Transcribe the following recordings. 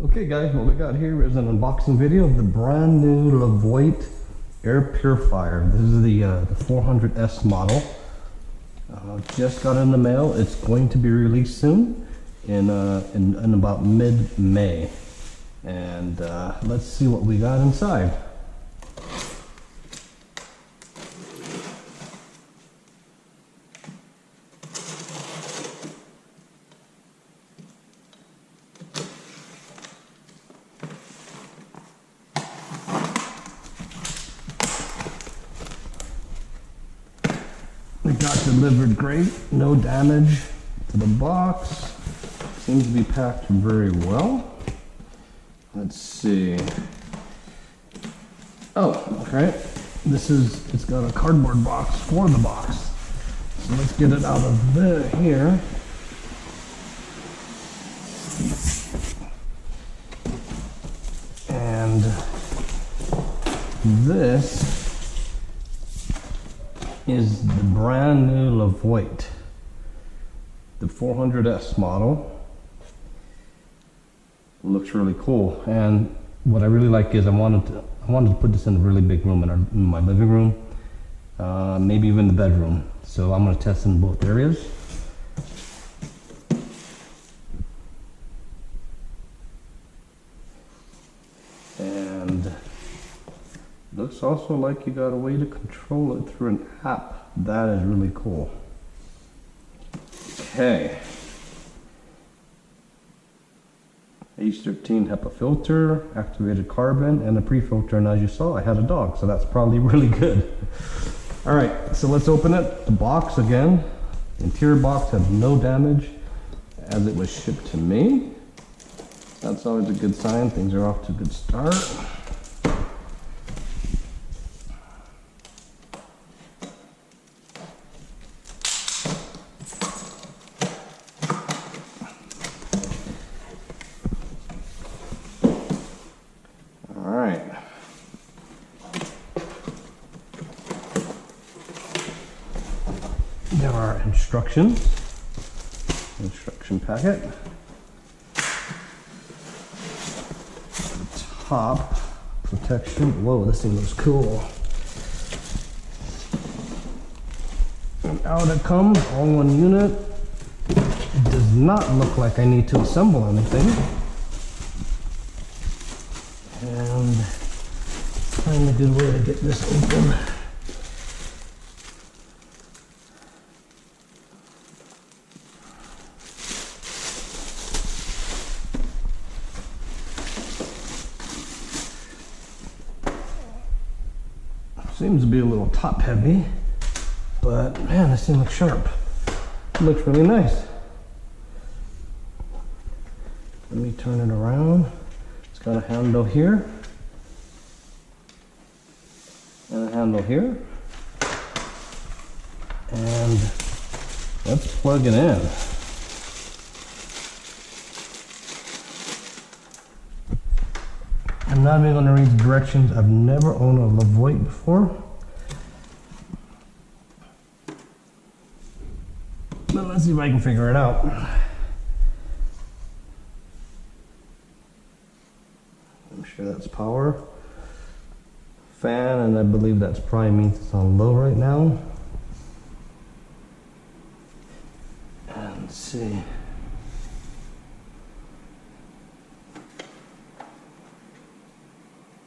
Okay guys, what we got here is an unboxing video of the brand new Levoit air purifier. This is the 400S model. Just got in the mail. It's going to be released soon in about mid-May. And let's see what we got inside. It got delivered great, no damage to the box. Seems to be packed very well. Let's see. Oh, okay. It's got a cardboard box for the box. So let's get it out of here. And this is the brand new Levoit, the 400S model. Looks really cool, and what I really like is I wanted to put this in a really big room in my living room, maybe even the bedroom. So I'm going to test in both areas. And looks also like you got a way to control it through an app. That is really cool. Okay. H13 HEPA filter, activated carbon, and a pre-filter. And as you saw, I had a dog, so that's probably really good. All right, so let's open it. The box again. The interior box had no damage as it was shipped to me. That's always a good sign. Things are off to a good start. There are instruction packet. The top protection. Whoa, this thing looks cool. And out it comes, all one unit. It does not look like I need to assemble anything. And find a good way to get this open. Seems to be a little top heavy, but man, this thing looks sharp. It looks really nice. Let me turn it around. It's got a handle here and a handle here. And let's plug it in. I'm not even going to read the directions. I've never owned a Levoit before. But let's see if I can figure it out. I'm sure that's power. Fan, and I believe that's probably means it's on low right now. And let's see.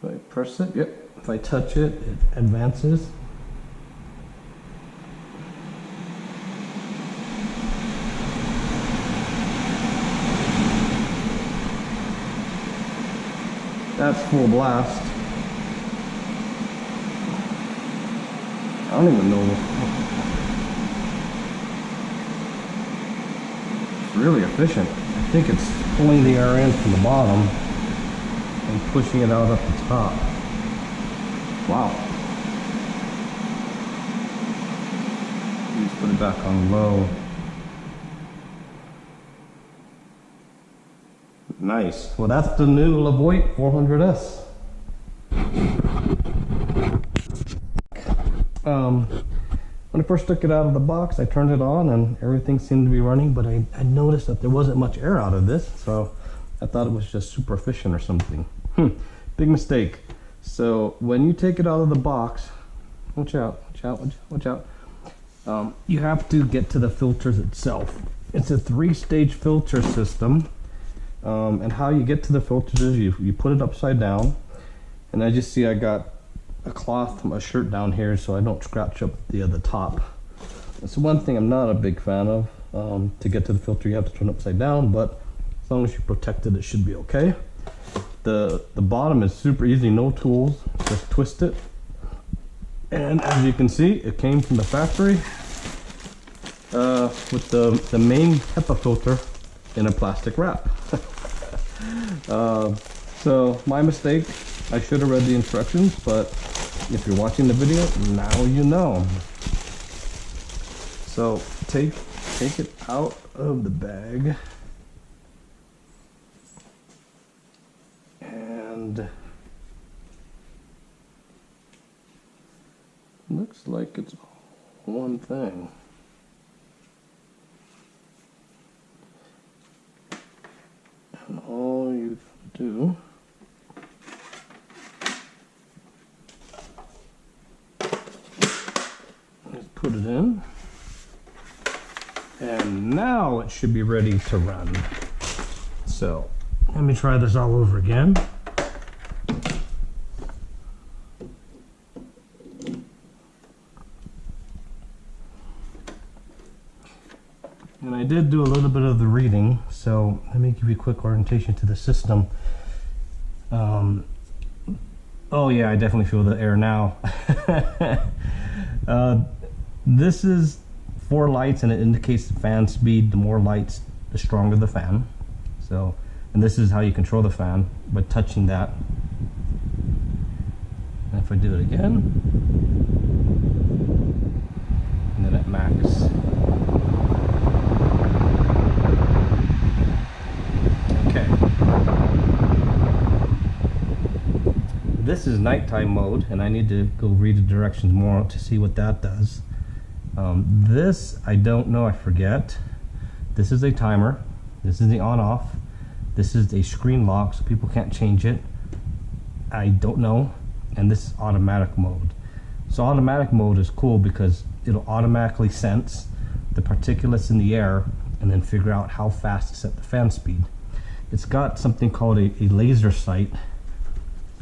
If I press it, yep. If I touch it, it advances. That's full blast. I don't even know. It's really efficient. I think it's pulling the air in from the bottom and pushing it out up the top. Wow. Let's put it back on low. Nice. Well, that's the new Levoit 400S. When I first took it out of the box, I turned it on and everything seemed to be running, but I noticed that there wasn't much air out of this, so I thought it was just super efficient or something. Big mistake. So when you take it out of the box, watch out, watch out, watch out, watch out. You have to get to the filters itself. It's a 3-stage filter system. And how you get to the filters is you put it upside down. And I just see I got a cloth from a shirt down here so I don't scratch up the top. That's one thing I'm not a big fan of. To get to the filter you have to turn it upside down, but as long as you protect it, it should be okay. The bottom is super easy, no tools, just twist it. And as you can see, it came from the factory with the main HEPA filter in a plastic wrap. So my mistake, I should have read the instructions, but if you're watching the video, now you know. So take it out of the bag. And looks like it's one thing. And all you do is put it in. And now it should be ready to run. So let me try this all over again. And I did do a little bit of the reading, so let me give you a quick orientation to the system. Oh yeah, I definitely feel the air now. This is 4 lights and it indicates the fan speed. The more lights, the stronger the fan. So, and this is how you control the fan, by touching that. And if I do it again, and then at max. Okay. This is nighttime mode, and I need to go read the directions more to see what that does. This, I don't know, I forget. This is a timer. This is the on-off. This is a screen lock, so people can't change it. I don't know. And this is automatic mode. So automatic mode is cool because it'll automatically sense the particulates in the air and then figure out how fast to set the fan speed. It's got something called a laser sight,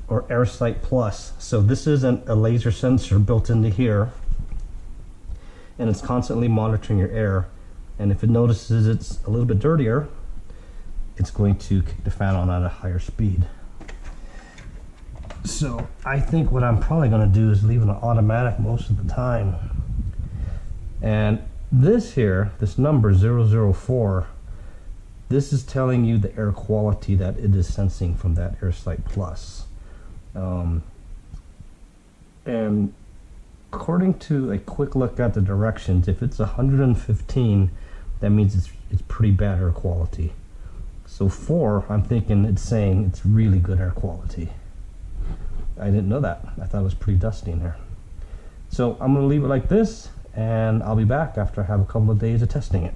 or air sight plus. So this isn't a laser sensor built into here, and it's constantly monitoring your air, and if it notices it's a little bit dirtier, it's going to kick the fan on at a higher speed. So I think what I'm probably going to do is leave it on automatic most of the time. And this here, this number 004, this is telling you the air quality that it is sensing from that air sight plus. And according to a quick look at the directions, if it's 115, that means it's pretty bad air quality. So 4, I'm thinking it's saying it's really good air quality. I didn't know that. I thought it was pretty dusty in here. So I'm going to leave it like this, and I'll be back after I have a couple of days of testing it.